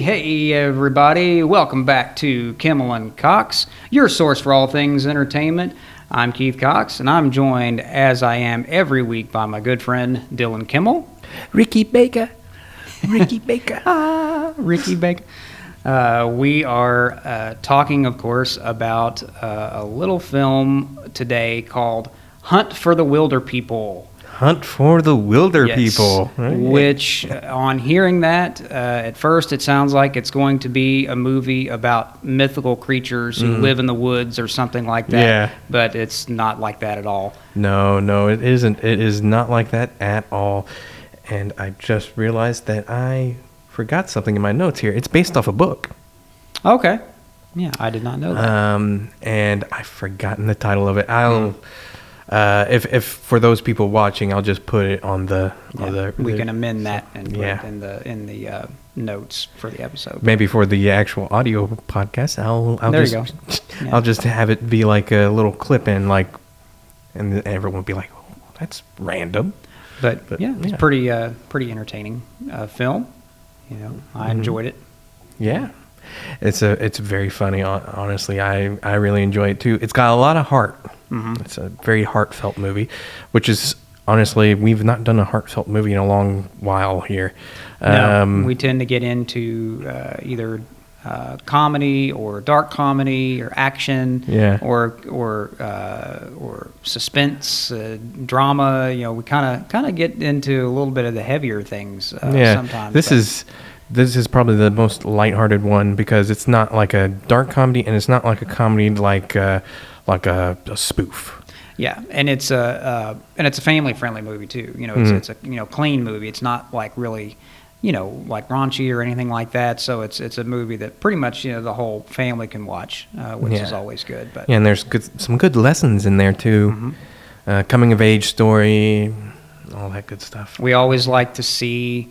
Hey, everybody. Welcome back to Kimmell and Cox, your source for all things entertainment. I'm Keith Cox, and I'm joined, as I am every week, by my good friend, Dylan Kimmell. Ricky Baker. Ricky Baker. Ricky Baker. We are talking, of course, about a little film today called Hunt for the Wilderpeople. Hunt for the Wilderpeople. Yes. Right. Which, on hearing that, at first it sounds like it's going to be a movie about mythical creatures who live in the woods or something like that. Yeah. But it's not like that at all. No, it isn't. It is not like that at all. And I just realized that I forgot something in my notes here. It's based off a book. Okay. Yeah, I did not know that. And I've forgotten the title of it. If for those people watching, I'll just put it on we can amend that and put it in the notes for the episode. Maybe for the actual audio podcast, I'll just have it be like a little clip in, like, and everyone will be like, "Oh, that's random." But it's pretty entertaining film. You know, I enjoyed it. Yeah. It's very funny. Honestly, I really enjoy it too. It's got a lot of heart. It's a very heartfelt movie, which is honestly, we've not done a heartfelt movie in a long while here. No, we tend to get into either comedy or dark comedy or action, or suspense, drama. You know, we kind of get into a little bit of the heavier things. Sometimes. This is probably the most lighthearted one because it's not like a dark comedy and it's not like a comedy like a spoof. Yeah, and it's a family friendly movie too. You know, it's a clean movie. It's not like really, like raunchy or anything like that. So it's a movie that pretty much the whole family can watch, which is always good. But and there's some good lessons in there too. Coming of age story, all that good stuff. We always like to see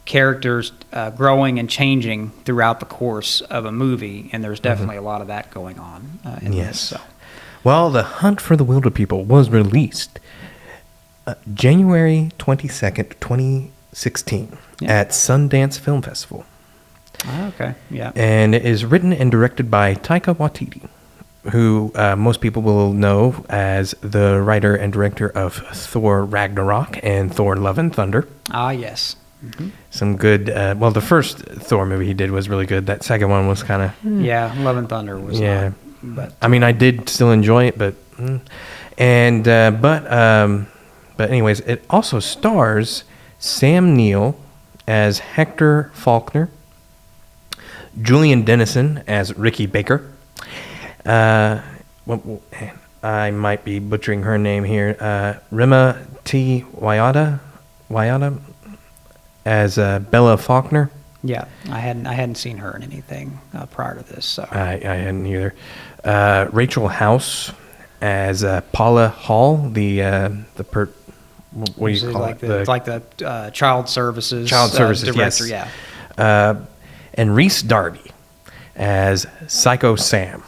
characters growing and changing throughout the course of a movie, and there's definitely a lot of that going on in this. So. Well, The Hunt for the Wilderpeople was released January 22nd, 2016 at Sundance Film Festival. Okay, yeah. And it is written and directed by Taika Waititi, who most people will know as the writer and director of Thor Ragnarok and Thor Love and Thunder. Ah, yes. Some good, the first Thor movie he did was really good. That second one was kind of... Yeah, Love and Thunder was not. But I mean, I did still enjoy it, but... But anyways, it also stars Sam Neill as Hector Faulkner, Julian Dennison as Ricky Baker, I might be butchering her name here, Rima T. Wayada as Bella Faulkner. Yeah, I hadn't seen her in anything prior to this. So I hadn't either. Rachel House as Paula Hall, what do you call it? It's like the child services director. Yes. Yeah. And Reese Darby as Psycho Sam,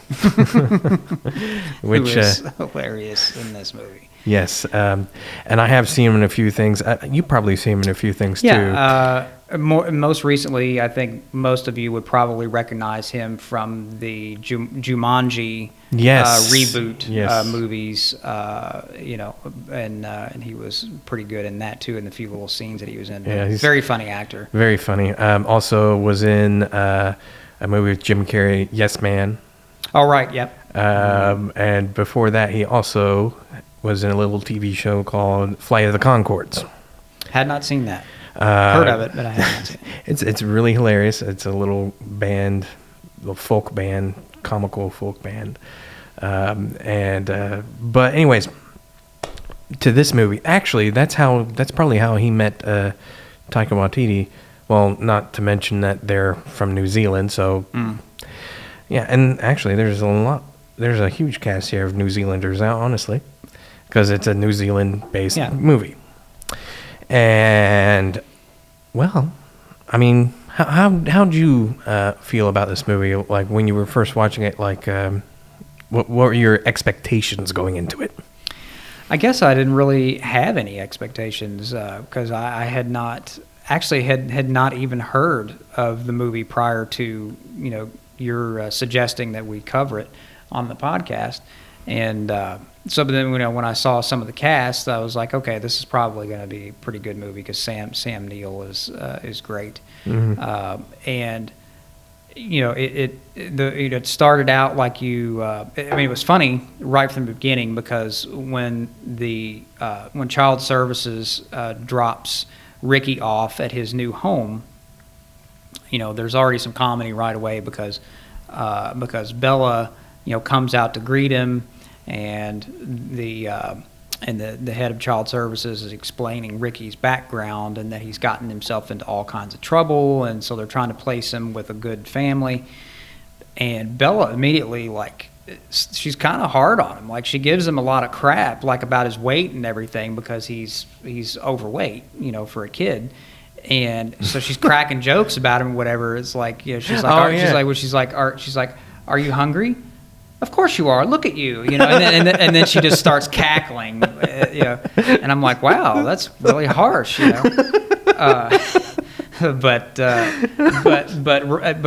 which is hilarious in this movie. Yes, and I have seen him in a few things. You probably seen him in a few things too. Yeah, most recently, I think most of you would probably recognize him from the Jumanji reboot movies. And he was pretty good in that too, in the few little scenes that he was in. Yeah, he's a very funny actor. Very funny. Also was in a movie with Jim Carrey, Yes Man. Oh, right, yep. And before that, he also was in a little TV show called Flight of the Conchords. Had not seen that. Heard of it, but I haven't seen it. It's really hilarious. It's a little band, folk band, comical folk band. But anyways, to this movie, actually, that's probably how he met Taika Waititi. Well, not to mention that they're from New Zealand, so yeah. And actually, there's a huge cast here of New Zealanders, honestly, because it's a New Zealand-based movie. And well, I mean, how'd you feel about this movie? Like when you were first watching it, like what were your expectations going into it? I guess I didn't really have any expectations because I had not actually had not even heard of the movie prior to your suggesting that we cover it on the podcast. And so then when I saw some of the cast, I was like, okay, this is probably going to be a pretty good movie because Sam Neill is great. And it started out like it was funny right from the beginning, because when Child Services drops Ricky off at his new home, there's already some comedy right away because Bella comes out to greet him, and the head of Child Services is explaining Ricky's background and that he's gotten himself into all kinds of trouble, and so they're trying to place him with a good family. And Bella immediately, she's kind of hard on him. Like, she gives him a lot of crap, about his weight and everything, because he's overweight, for a kid. And so she's cracking jokes about him, whatever. It's like, she's like, are you hungry? Of course you are. Look at you, and then she just starts cackling, and I'm like, wow, that's really harsh, But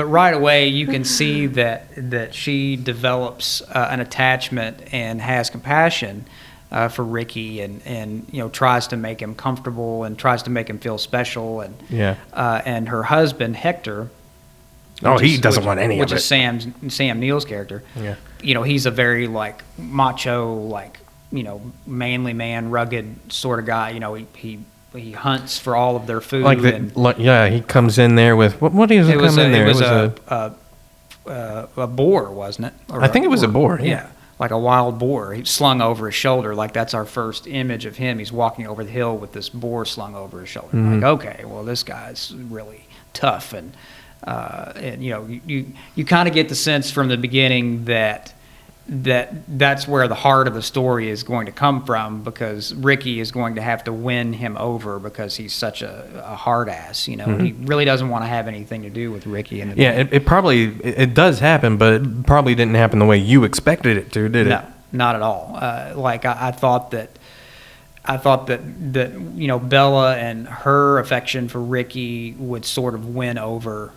right away you can see that she develops an attachment and has compassion for Ricky, and tries to make him comfortable and tries to make him feel special, and her husband Hector. He doesn't want any of it. Which is Sam Neill's character. Yeah. He's a very macho, manly man, rugged sort of guy. He hunts for all of their food. He comes in there with what is it? It was a boar, wasn't it? I think it was a boar. Yeah. Like a wild boar. He slung over his shoulder. That's our first image of him. He's walking over the hill with this boar slung over his shoulder. Okay, well, this guy's really tough, and you kind of get the sense from the beginning that's where the heart of the story is going to come from, because Ricky is going to have to win him over because he's such a hard ass. He really doesn't want to have anything to do with Ricky. It probably does happen, but it probably didn't happen the way you expected it to, did it? No, not at all. I thought that Bella and her affection for Ricky would sort of win over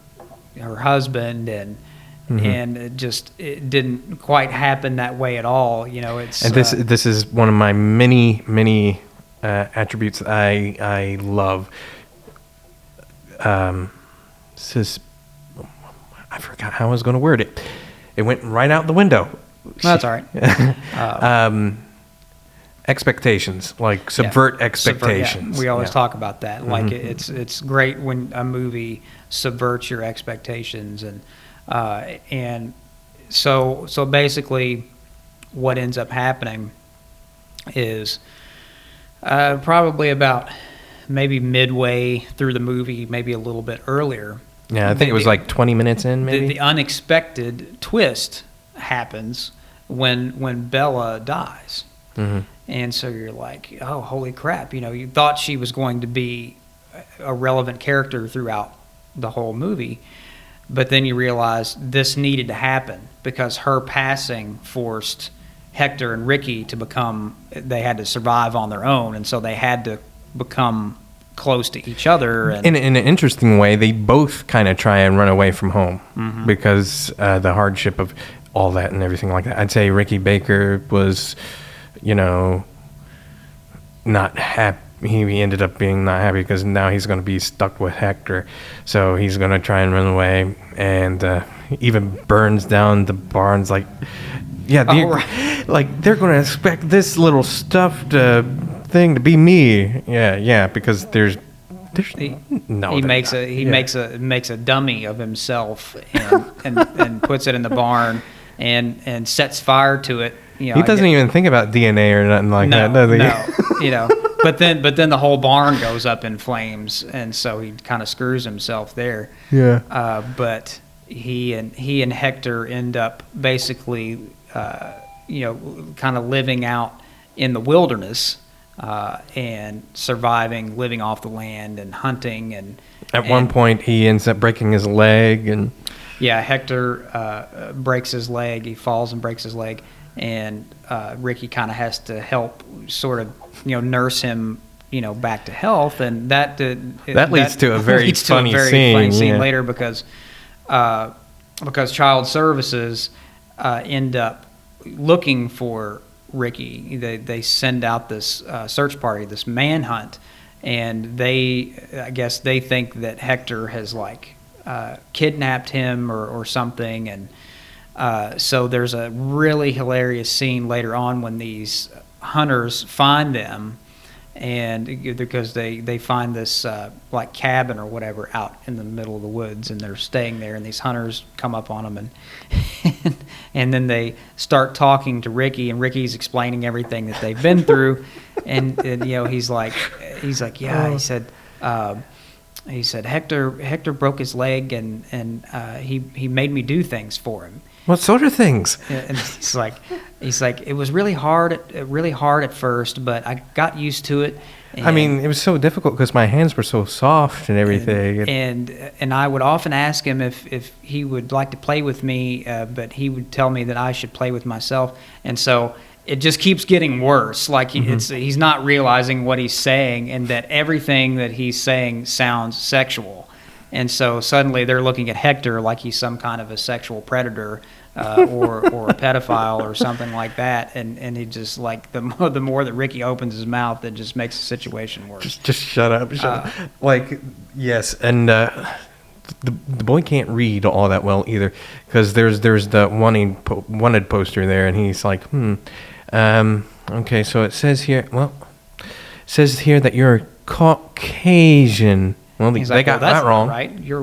her husband, and it didn't quite happen that way at all. It's and this is one of my many attributes that I love. This is, I forgot how I was going to word it. It went right out the window. That's all right. Expectations, subvert expectations. We always talk about that. It's great when a movie subverts your expectations, and so basically, what ends up happening is probably about maybe midway through the movie, maybe a little bit earlier. Yeah, I think it was 20 minutes in, maybe. The unexpected twist happens when Bella dies. And so you're like, oh, holy crap. You thought she was going to be a relevant character throughout the whole movie, but then you realize this needed to happen because her passing forced Hector and Ricky they had to survive on their own, and so they had to become close to each other. And in an interesting way, they both kind of try and run away from home because the hardship of all that and everything like that. I'd say Ricky Baker was... not happy. He ended up being not happy because now he's going to be stuck with Hector, so he's going to try and run away, and even burns down the barns. They're going to expect this little stuffed thing to be me. Yeah, because there's no. He makes a dummy of himself and puts it in the barn and sets fire to it. He doesn't even think about DNA or nothing like that, does he? No. But then the whole barn goes up in flames, and so he kind of screws himself there. Yeah. But he and Hector end up basically, kind of living out in the wilderness and surviving, living off the land and hunting. And at one point, he ends up breaking his leg, and Hector breaks his leg. He falls and breaks his leg. And Ricky kind of has to help sort of, nurse him back to health, and that leads to a very leads to a funny very scene, funny scene yeah. later because Child Services end up looking for Ricky. They send out this search party, this manhunt, and I guess they think that Hector has like kidnapped him or something, and so there's a really hilarious scene later on when these hunters find them, and because they find this like cabin or whatever out in the middle of the woods, and they're staying there, and these hunters come up on them, and then they start talking to Ricky, and Ricky's explaining everything that they've been through, and he's like yeah, he said Hector broke his leg, and he made me do things for him. What sort of things? And he's like, it was really hard at first, but I got used to it. I mean, it was so difficult because my hands were so soft and everything. And I would often ask him if he would like to play with me, but he would tell me that I should play with myself. And so it just keeps getting worse. Like he's not realizing what he's saying, and that everything that he's saying sounds sexual. And so suddenly they're looking at Hector like he's some kind of a sexual predator or a pedophile or something like that. And he just like the more that Ricky opens his mouth, it just makes the situation worse. Just shut up. Like, yes, and the boy can't read all that well either, because there's the wanted poster there, and he's like, okay, so it says here that you're Caucasian. Well, He's they like, got well, that's that wrong. not right. You're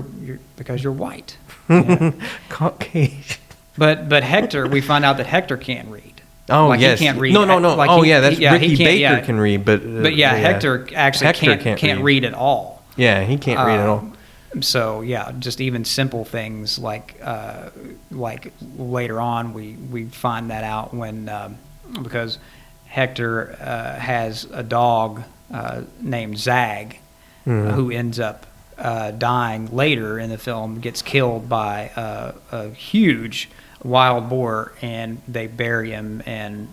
because you're white. Yeah. Caucasian. But Hector, we find out that Hector can't read. Oh, like yes. He can't read. No. Like That's Ricky Baker can read, but Hector actually can't read at all. Yeah, he can't read at all. So yeah, just even simple things like later on we find that out when because Hector has a dog named Zag, who ends up dying later in the film, gets killed by a huge wild boar, and they bury him, and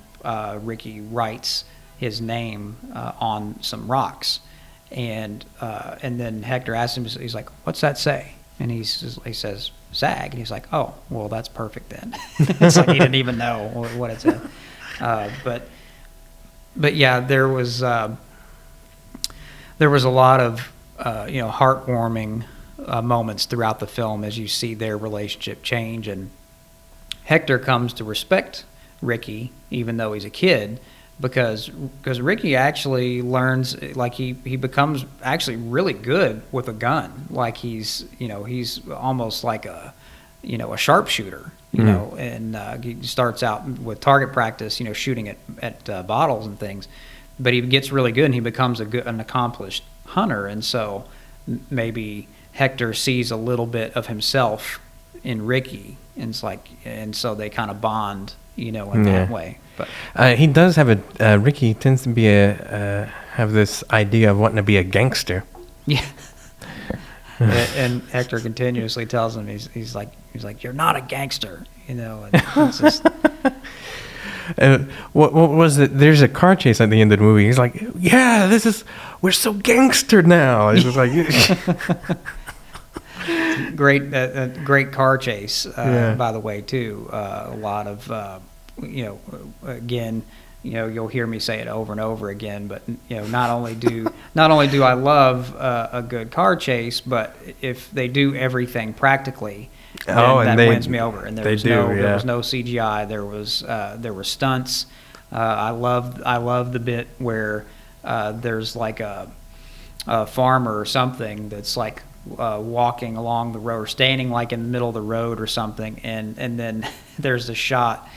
Ricky writes his name on some rocks, and then Hector asks him, he's like, "What's that say?" And he says Zag, and he's like, "Oh, well, that's perfect then." It's like he didn't even know what it said. But yeah, there was a lot of heartwarming moments throughout the film as you see their relationship change, and Hector comes to respect Ricky even though he's a kid, because Ricky actually learns, like he becomes actually really good with a gun. Like he's almost like a sharpshooter, and he starts out with target practice, shooting at bottles and things, but he gets really good and he becomes an accomplished hunter. And so maybe Hector sees a little bit of himself in Ricky, and so they kind of bond, in that way. But he does have Ricky tends to be have this idea of wanting to be a gangster. Yeah. And Hector continuously tells him he's like you're not a gangster, and it's just. What was it? There's a car chase at the end of the movie. He's like, "Yeah, we're so gangster now." It's just like, great car chase, by the way, too. A lot of, again, you'll hear me say it over and over again, but not only do I love a good car chase, but if they do everything practically, that wins me over. And there was no CGI. There were stunts. I love the bit where there's like a farmer or something that's like walking along the road or standing like in the middle of the road or something, and then there's a shot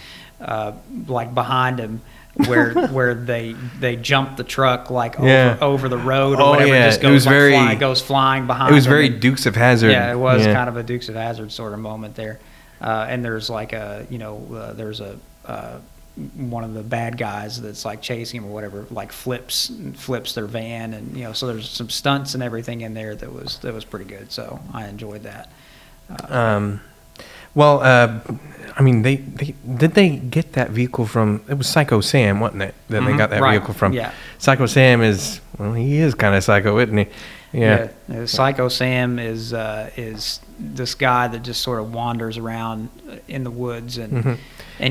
like behind him where they jump the truck like over the road or whatever. Just goes goes flying behind. It was very Dukes of Hazzard. Yeah, it was kind of a Dukes of Hazzard sort of moment there. And there's like there's one of the bad guys that's like chasing him or whatever, like flips their van, and so there's some stunts and everything in there that was pretty good. So I enjoyed that. I mean, they get that vehicle from, it was Psycho Sam, wasn't it? That they got that vehicle from. Yeah. Psycho Sam is, well, he is kind of psycho, isn't he? Yeah. Psycho Sam is this guy that just sort of wanders around in the woods, and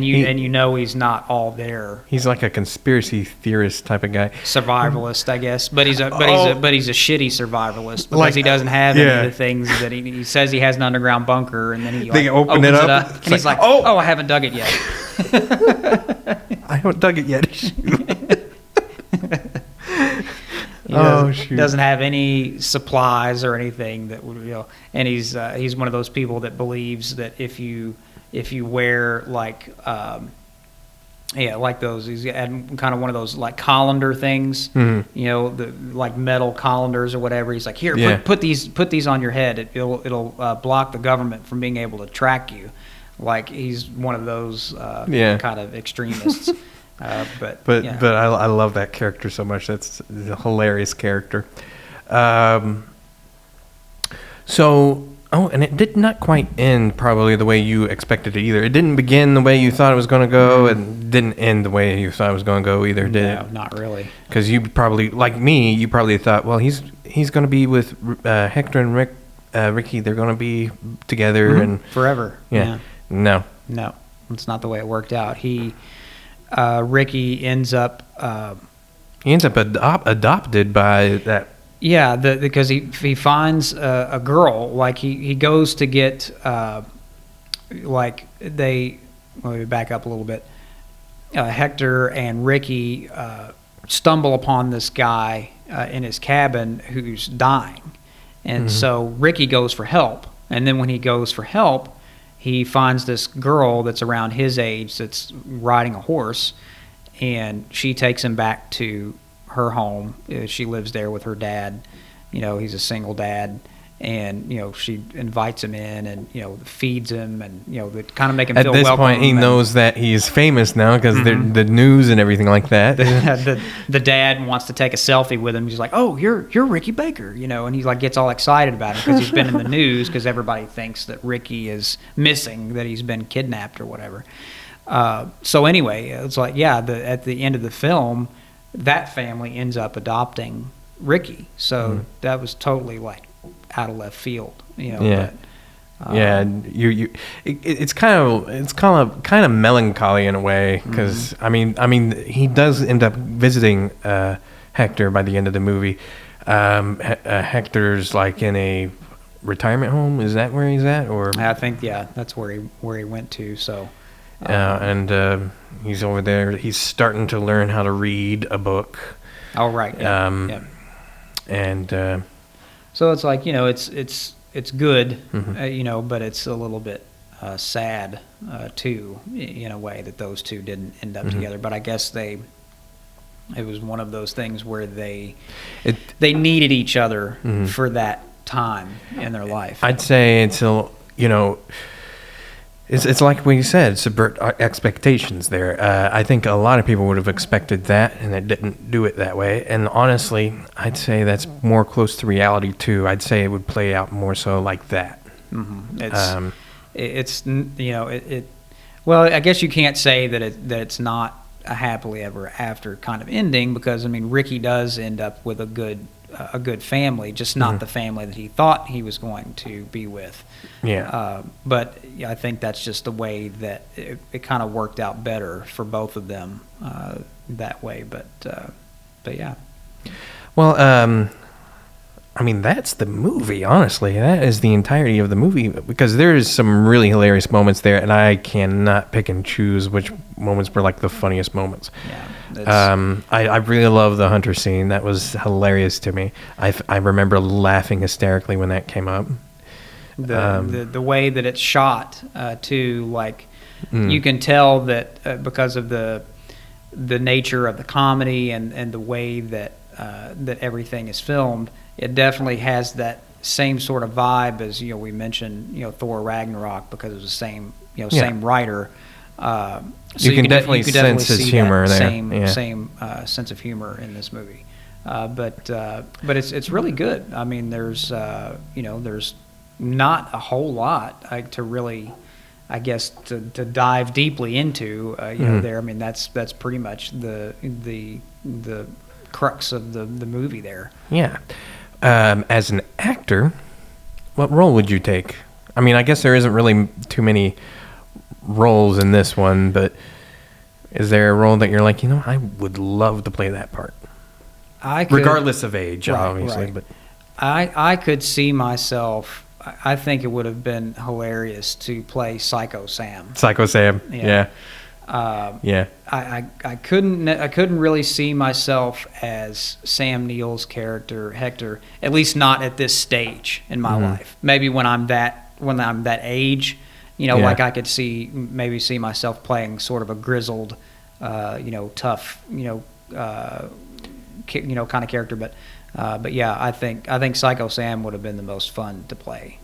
you know he's not all there. He's like a conspiracy theorist type of guy, survivalist, I guess. But he's a shitty survivalist because he doesn't have any of the things that he says he has an underground bunker, and then he they open it up and he's like, oh, I haven't dug it yet. I haven't dug it yet. He doesn't have any supplies or anything that would, and he's one of those people that believes that if you wear like those, he's had kind of one of those like colander things, the like metal colanders or whatever. He's like, here, put these on your head. It'll block the government from being able to track you. Like he's one of those kind of extremists. But I love that character so much. That's a hilarious character. And it did not quite end probably the way you expected it either. It didn't begin the way you thought it was going to go, and didn't end the way you thought it was going to go either, did it? No, not really. Because you probably, like me, you probably thought, well, he's going to be with Hector and Ricky. They're going to be together and forever. Yeah. No, it's not the way it worked out. Ricky ends up adopted by that. Yeah, because he finds a girl. Like he goes to get let me back up a little bit. Hector and Ricky stumble upon this guy in his cabin who's dying, and so Ricky goes for help. And then when he goes for help, he finds this girl that's around his age that's riding a horse, and she takes him back to her home. She lives there with her dad. He's a single dad, and she invites him in and feeds him, and they kind of make him feel welcome. At this point, he knows that he's famous now because the news and everything like that. The dad wants to take a selfie with him. He's like, "Oh, you're Ricky Baker," and he like gets all excited about it because he's been in the news because everybody thinks that Ricky is missing, that he's been kidnapped or whatever. So anyway, it's like at the end of the film, that family ends up adopting Ricky. So that was totally like out of left field, Yeah. It's kind of melancholy in a way because I mean he does end up visiting Hector by the end of the movie. Hector's like in a retirement home. Is that where he's at? Or I think that's where he went to. So. And he's over there. He's starting to learn how to read a book. Oh, right. Yeah. And so it's like it's good, but it's a little bit sad too, in a way that those two didn't end up together. But I guess it was one of those things where they needed each other for that time in their life. I'd say it's It's like we said, subvert expectations there. I think a lot of people would have expected that, and it didn't do it that way. And honestly, I'd say that's more close to reality too. I'd say it would play out more so like that. Well, I guess you can't say that it's not a happily ever after kind of ending, because I mean, Ricky does end up with a good family, just not the family that he thought he was going to be with. Yeah. But I think that's just the way that it kind of worked out better for both of them that way. But yeah. Well, I mean, that's the movie, honestly. That is the entirety of the movie, because there is some really hilarious moments there, and I cannot pick and choose which moments were like the funniest moments. Yeah. I really love the hunter scene. That was hilarious to me. I remember laughing hysterically when that came up. The way that it's shot, too, like you can tell that because of the nature of the comedy and the way that everything is filmed, it definitely has that same sort of vibe as we mentioned Thor Ragnarok, because it was the same same writer. So you can definitely sense his humor there. Same sense of humor in this movie, but it's really good. I mean, there's there's not a whole lot to really, I guess, to dive deeply into there. I mean, that's pretty much the crux of the movie there. Yeah. As an actor, what role would you take? I mean, I guess there isn't really too many roles in this one, but is there a role that you're like, I would love to play that part? Regardless of age, obviously. Right. But I could see myself. I think it would have been hilarious to play Psycho Sam. Psycho Sam, yeah. I couldn't really see myself as Sam Neill's character Hector, at least not at this stage in my life. Maybe when I'm that age, like I could see myself playing sort of a grizzled, tough, kind of character. But yeah, I think Psycho Sam would have been the most fun to play.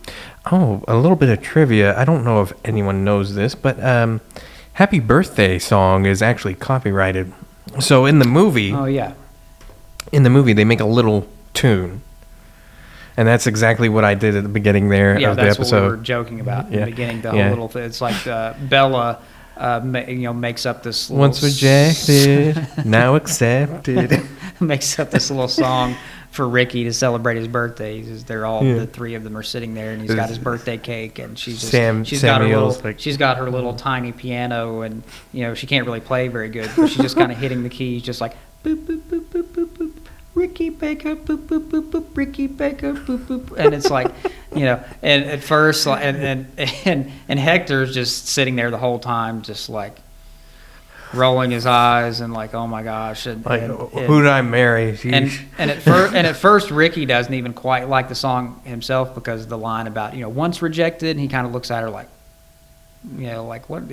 Oh, a little bit of trivia. I don't know if anyone knows this, but Happy Birthday song is actually copyrighted. So in the movie, they make a little tune. And that's exactly what I did at the beginning there of the episode. Yeah, that's what we were joking about in the beginning. The whole little thing. It's like Bella, makes up this little... Once rejected, now accepted. Makes up this little song for Ricky to celebrate his birthday. They're all the three of them are sitting there, and he's got his birthday cake, and she's got her little tiny piano, and she can't really play very good, but she's just kind of hitting the keys, just like boop boop boop boop boop boop. Ricky Baker, boop boop boop boop. Ricky Baker, boop boop, and it's like, and at first, and Hector's just sitting there the whole time, just like rolling his eyes and like, oh my gosh, and who did I marry? And at first, Ricky doesn't even quite like the song himself because of the line about once rejected, and he kind of looks at her like, like what?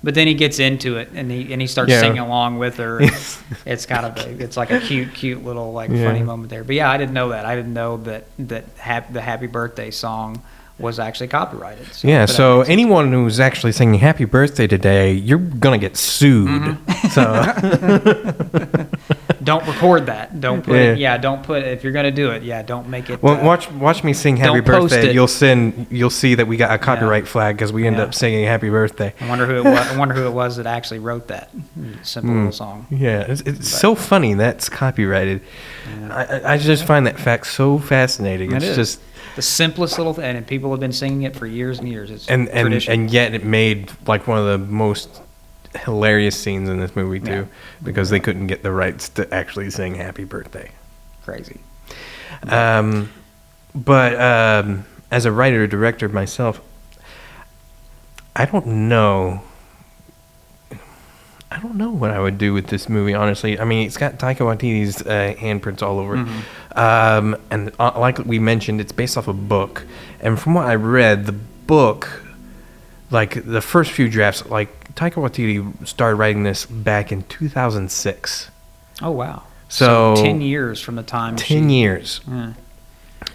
But then he gets into it and he starts singing along with her. It's kind of it's like a cute little funny moment there. But yeah, I didn't know that. I didn't know that the Happy Birthday song was actually copyrighted. So anyone who's actually singing Happy Birthday today, you're gonna get sued. So don't record that. Don't put it. Yeah, don't put it. If you're gonna do it, don't make it. Well, watch me sing Happy Birthday. You'll see that we got a copyright flag because we end up singing Happy Birthday. I wonder who it was. I wonder who it was that actually wrote that simple little song. Yeah, it's so funny that's copyrighted. Yeah. I just find that fact so fascinating. It's just the simplest little thing, and people have been singing it for years and years. It's and yet it made like one of the most hilarious scenes in this movie too, because they couldn't get the rights to actually sing Happy Birthday. Crazy. But as a writer director myself, I don't know what I would do with this movie, honestly. I mean, it's got Taika Waititi's handprints all over it. And like we mentioned, it's based off a book. And from what I read, the book, like the first few drafts, like Taika Waititi started writing this back in 2006. Oh, wow. So 10 years from the time. 10 years.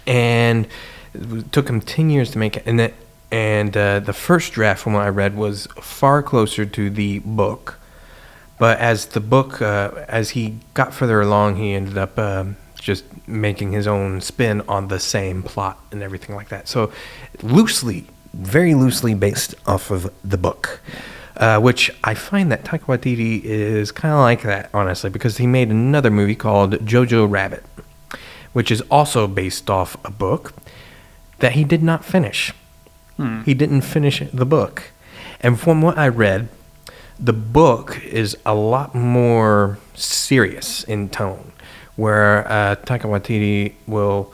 And it took him 10 years to make it. And the first draft, from what I read, was far closer to the book. But as the book, as he got further along, he ended up just making his own spin on the same plot and everything like that. So very loosely based off of the book, which I find that Taika Waititi is kind of like that, honestly, because he made another movie called Jojo Rabbit, which is also based off a book that he did not finish. He didn't finish the book. And from what I read, the book is a lot more serious in tone, where Taika Waititi will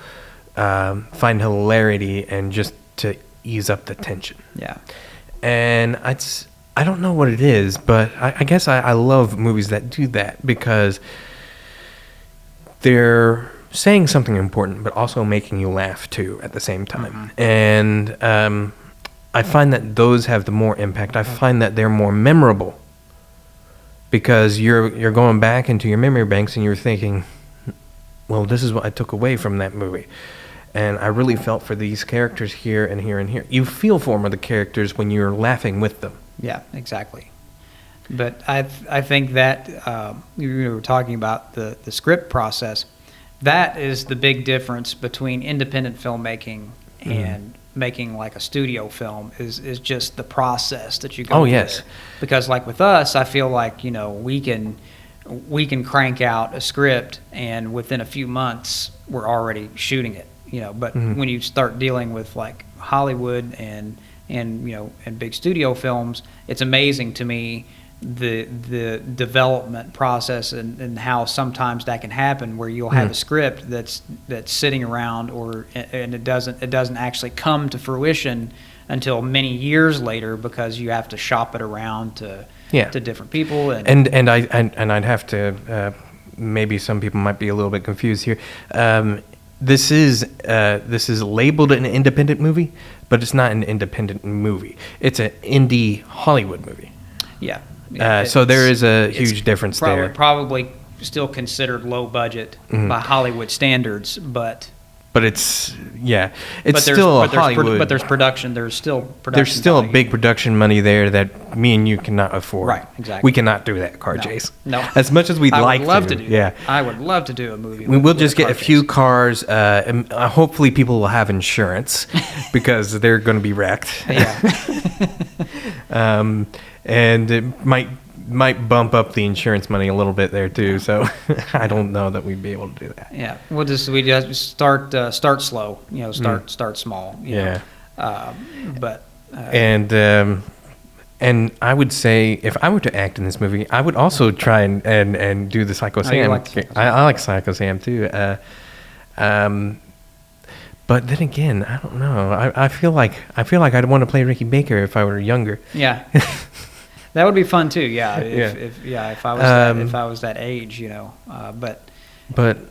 find hilarity and just to ease up the tension. Yeah. And I don't know what it is, but I guess I love movies that do that because they're saying something important, but also making you laugh too at the same time. And I find that those have the more impact. I find that they're more memorable because you're going back into your memory banks and you're thinking, well, this is what I took away from that movie. And I really felt for these characters here and here and here. You feel for the characters when you're laughing with them. Yeah, exactly. But I think that we were talking about the script process. That is the big difference between independent filmmaking and making like a studio film is just the process that you go through. Oh, yes. Because like with us, I feel like, we can we can crank out a script, and within a few months, we're already shooting it. But when you start dealing with like Hollywood and big studio films, it's amazing to me the development process and how sometimes that can happen, where you'll have a script that's sitting around, and it doesn't actually come to fruition until many years later, because you have to shop it around to different people, and I'd have to maybe some people might be a little bit confused here. This is labeled an independent movie, but it's not an independent movie. It's an indie Hollywood movie. Yeah. So there is a huge difference there. Probably still considered low budget by Hollywood standards, but it's still Hollywood. But there's production. There's still production. There's still a big production money there that me and you cannot afford. Right, exactly. We cannot do that, car chase. No. As much as we'd like to. I would love to do that. I would love to do a movie. We'll just get a few cars. And hopefully people will have insurance because they're going to be wrecked. Yeah. And it might bump up the insurance money a little bit there too. So I don't know that we'd be able to do that. Yeah, we just start slow. Start small. And I would say if I were to act in this movie, I would also try and do the Psycho Sam. I like Psycho Sam too. But then again, I don't know. I feel like I'd want to play Ricky Baker if I were younger. Yeah. That would be fun too. Yeah. If I was that age, but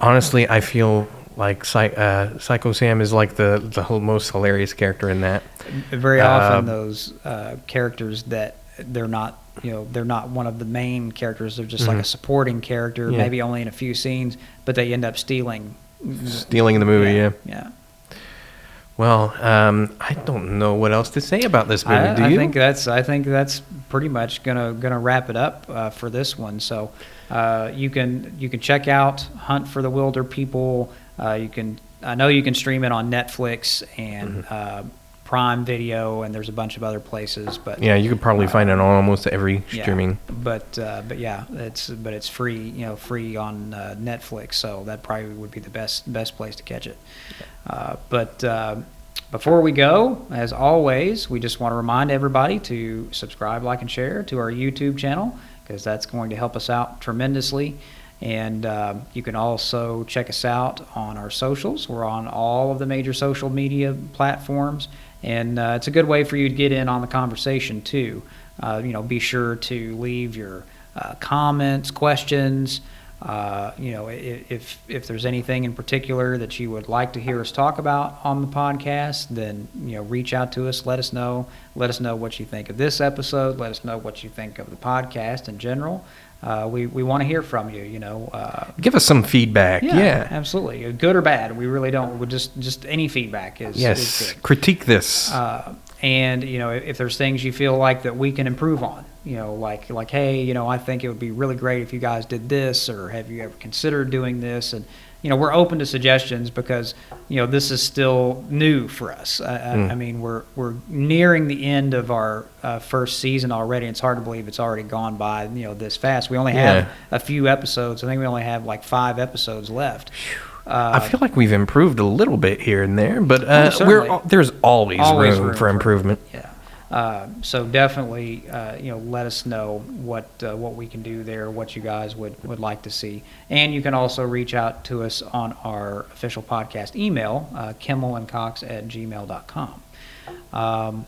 honestly, I feel like Psycho Sam is like the most hilarious character in that. Very often those characters that they're not one of the main characters. They're just like a supporting character, maybe only in a few scenes, but they end up stealing in the movie. Yeah. Well, I don't know what else to say about this movie. Do you? I think that's pretty much gonna wrap it up for this one. So you can check out Hunt for the Wilderpeople. I know you can stream it on Netflix and Prime Video, and there's a bunch of other places. But you could probably find it on almost every streaming. But it's free. Free on Netflix. So that probably would be the best place to catch it. Before we go, as always, we just want to remind everybody to subscribe, like, and share to our YouTube channel, because that's going to help us out tremendously. And you can also check us out on our socials. We're on all of the major social media platforms, and it's a good way for you to get in on the conversation too. Be sure to leave your comments, questions. If there's anything in particular that you would like to hear us talk about on the podcast, then reach out to us. Let us know what you think of this episode. Let us know what you think of the podcast in general. We want to hear from you. Give us some feedback. Yeah, absolutely, good or bad. We really don't. We just any feedback is good. Critique this. And if there's things you feel like that we can improve on, like hey, I think it would be really great if you guys did this, or have you ever considered doing this? And we're open to suggestions, because this is still new for us. I mean, we're nearing the end of our first season already. And it's hard to believe it's already gone by this fast. We only have a few episodes. I think we only have like 5 episodes left. I feel like we've improved a little bit here and there, but there's always room for improvement. Yeah. So definitely, let us know what we can do there, what you guys would like to see. And you can also reach out to us on our official podcast email, kimmellandcox@gmail.com.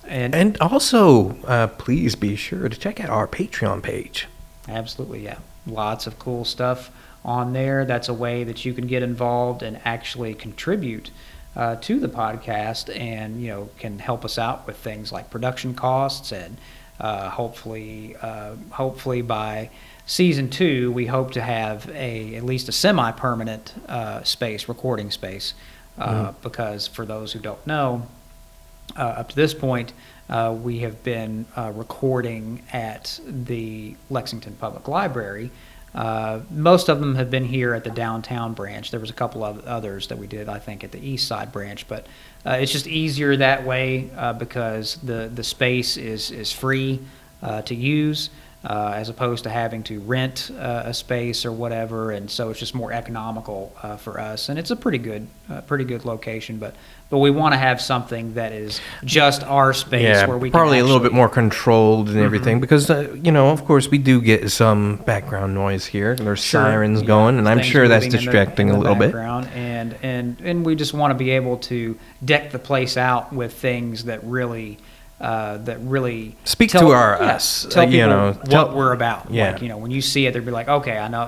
And also, please be sure to check out our Patreon page. Absolutely, yeah. Lots of cool stuff on there. That's a way that you can get involved and actually contribute to the podcast, and can help us out with things like production costs, and hopefully by season 2 we hope to have at least a semi-permanent recording space, because for those who don't know, up to this point we have been recording at the Lexington Public Library. Most of them have been here at the downtown branch. There was a couple of others that we did, I think, at the east side branch, but it's just easier that way because the space is free to use. as opposed to having to rent a space or whatever. And so it's just more economical for us. And it's a pretty good location, but we want to have something that is just our space where we probably can a little bit more controlled and everything, because of course we do get some background noise here. There's sirens going, and I'm sure that's distracting a little bit. And we just want to be able to deck the place out with things that really speak to us. Tell people what we're about. Yeah. Like, when you see it, they'll be like, okay, I know,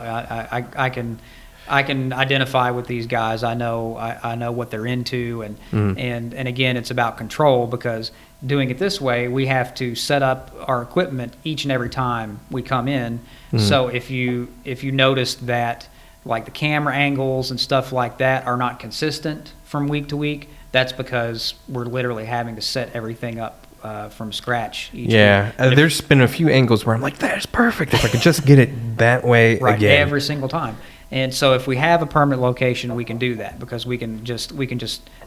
I can identify with these guys. I know what they're into, and again, it's about control, because doing it this way, we have to set up our equipment each and every time we come in. So if you notice that, like, the camera angles and stuff like that are not consistent from week to week, that's because we're literally having to set everything up from scratch each week. There's been a few angles where I'm like, that's perfect if I could just get it that way again. Every single time. And so if we have a permanent location, we can do that, because we can just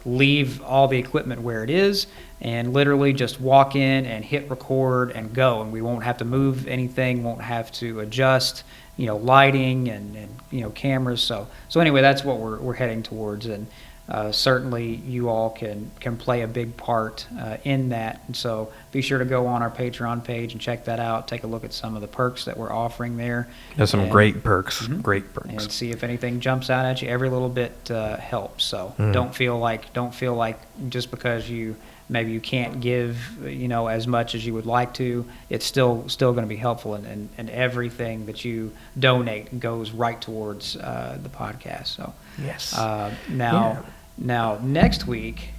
leave all the equipment where it is and literally just walk in and hit record and go, and we won't have to move anything, won't have to adjust lighting and cameras. So anyway, that's what we're heading towards, and certainly you all can play a big part in that. And so be sure to go on our Patreon page and check that out. Take a look at some of the perks that we're offering there. There's some great perks, great perks. And see if anything jumps out at you. Every little bit helps. So don't feel like just because maybe you can't give as much as you would like to, it's still going to be helpful, and everything that you donate goes right towards the podcast. So yes. Now next week,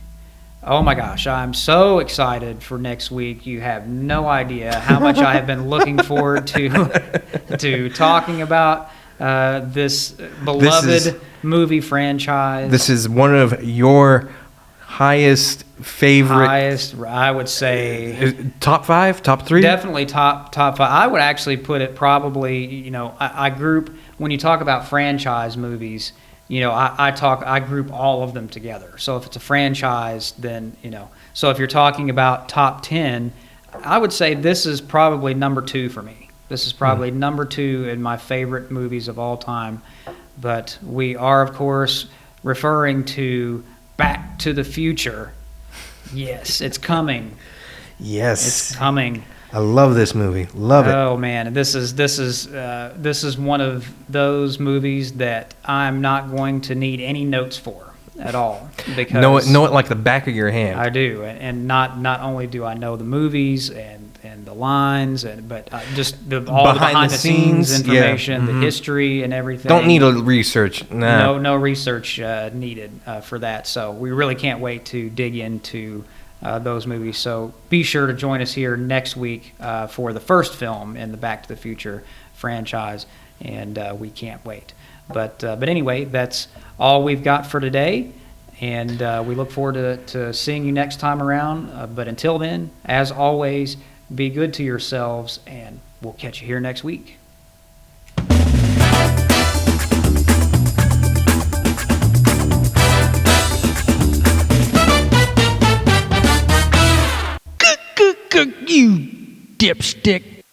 oh my gosh, I'm so excited for next week. You have no idea how much I have been looking forward to talking about this beloved movie franchise. This is one of your highest, I would say, top 5, top 3. Definitely top 5. I would actually put it probably. I group, when you talk about franchise movies, I group all of them together. So if it's a franchise, then So if you're talking about top 10, I would say this is probably number 2 for me. This is probably number 2 in my favorite movies of all time. But we are, of course, referring to Back to the Future. Yes, it's coming. Yes, it's coming. I love this movie. Love it. Oh man, this is one of those movies that I'm not going to need any notes for at all, because know it like the back of your hand. I do, and not only do I know the movies and the lines, but just all the behind the scenes information, the history and everything. Don't need a research. Nah. No research needed for that. So we really can't wait to dig into those movies. So be sure to join us here next week for the first film in the Back to the Future franchise, and we can't wait. But anyway, that's all we've got for today, and we look forward to seeing you next time around. But until then, as always, be good to yourselves, and we'll catch you here next week. You dipstick.